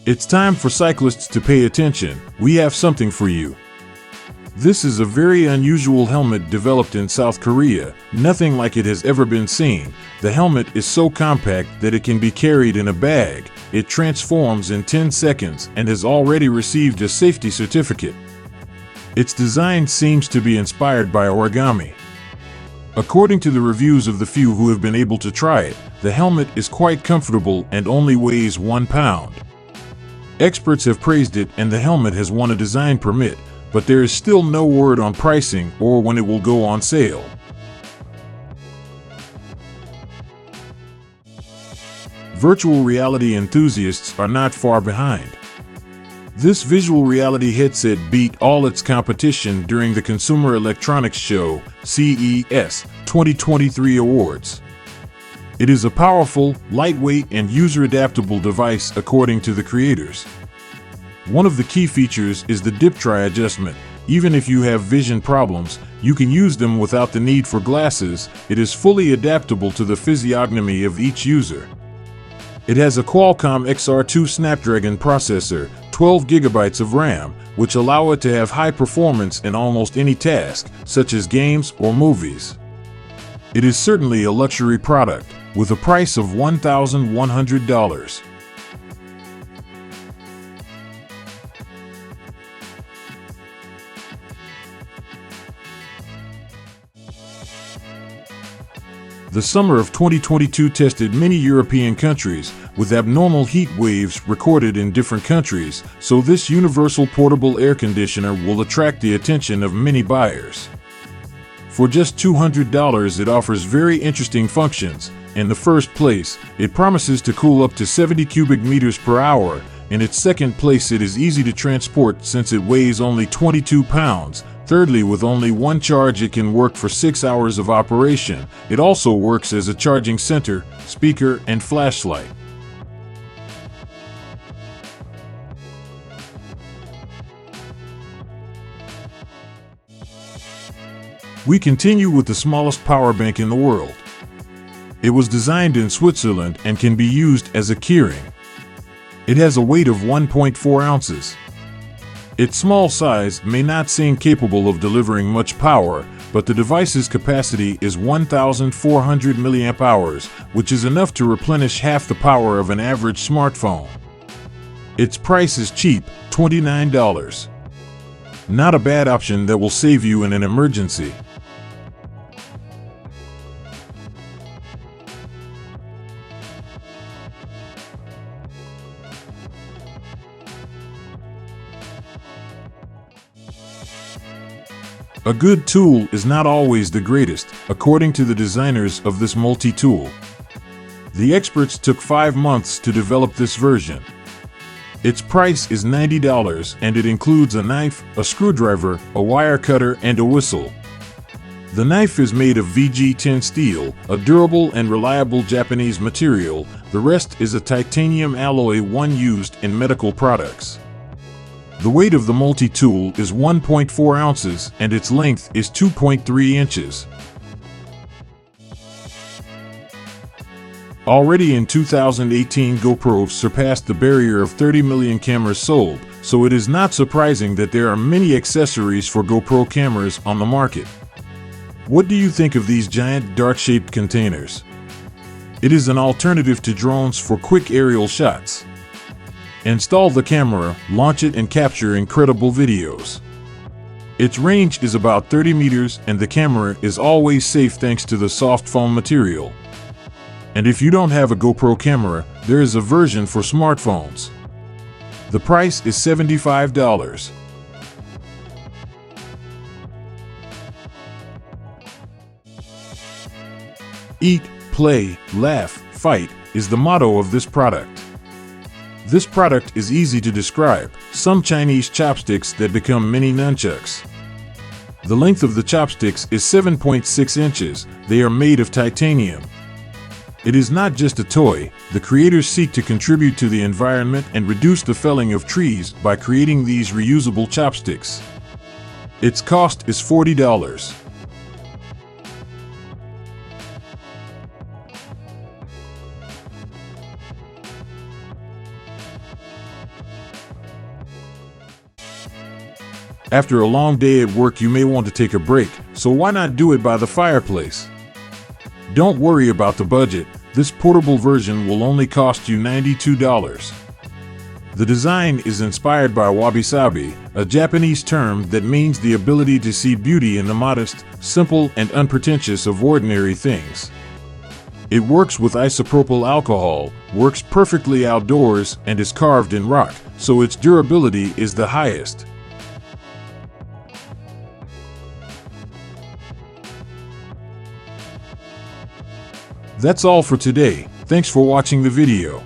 It's time for cyclists to pay attention. We have something for you. This is a very unusual helmet developed in South Korea. Nothing like it has ever been seen. The helmet is so compact that it can be carried in a bag. It transforms in 10 seconds and has already received a safety certificate. Its design seems to be inspired by origami. According to the reviews of the few who have been able to try it, the helmet is quite comfortable and only weighs 1 pound. Experts have praised it and the helmet has won a design permit, but there is still no word on pricing or when it will go on sale. Virtual reality enthusiasts are not far behind. This visual reality headset beat all its competition during the Consumer Electronics Show, CES, 2023 awards. It is a powerful, lightweight, and user-adaptable device according to the creators. One of the key features is the dip-try adjustment. Even if you have vision problems, you can use them without the need for glasses. It is fully adaptable to the physiognomy of each user. It has a Qualcomm XR2 Snapdragon processor, 12 GB of RAM, which allow it to have high performance in almost any task, such as games or movies. It is certainly a luxury product, with a price of $1,100. The summer of 2022 tested many European countries, with abnormal heat waves recorded in different countries, so this universal portable air conditioner will attract the attention of many buyers. For just $200, it offers very interesting functions. In the first place, it promises to cool up to 70 cubic meters per hour. In its second place, it is easy to transport since it weighs only 22 pounds. Thirdly, with only one charge, it can work for 6 hours of operation. It also works as a charging center, speaker, and flashlight. We continue with the smallest power bank in the world. It was designed in Switzerland and can be used as a keyring. It has a weight of 1.4 ounces. Its small size may not seem capable of delivering much power, but the device's capacity is 1,400 milliamp hours, which is enough to replenish half the power of an average smartphone. Its price is cheap, $29. Not a bad option that will save you in an emergency. A good tool is not always the greatest, according to the designers of this multi-tool. The experts took 5 months to develop this version. Its price is $90 and it includes a knife, a screwdriver, a wire cutter, and a whistle. The knife is made of VG10 steel, a durable and reliable Japanese material. The rest is a titanium alloy, one used in medical products. The weight of the multi-tool is 1.4 ounces and its length is 2.3 inches. Already in 2018, GoPro surpassed the barrier of 30 million cameras sold, so it is not surprising that there are many accessories for GoPro cameras on the market. What do you think of these giant dart-shaped containers? It is an alternative to drones for quick aerial shots. Install the camera, launch it, and capture incredible videos. Its range is about 30 meters and the camera is always safe thanks to the soft foam material. And if you don't have a GoPro camera, there is a version for smartphones. The price is $75. Eat, play, laugh, fight is the motto of this product. This product is easy to describe, some Chinese chopsticks that become mini nunchucks. The length of the chopsticks is 7.6 inches. They are made of titanium. It is not just a toy. The creators seek to contribute to the environment and reduce the felling of trees by creating these reusable chopsticks. Its cost is $40. After a long day at work, you may want to take a break, so why not do it by the fireplace? Don't worry about the budget. This portable version will only cost you $92. The design is inspired by wabi-sabi, a Japanese term that means the ability to see beauty in the modest, simple, and unpretentious of ordinary things. It works with isopropyl alcohol, works perfectly outdoors, and is carved in rock, so its durability is the highest. That's all for today. Thanks for watching the video.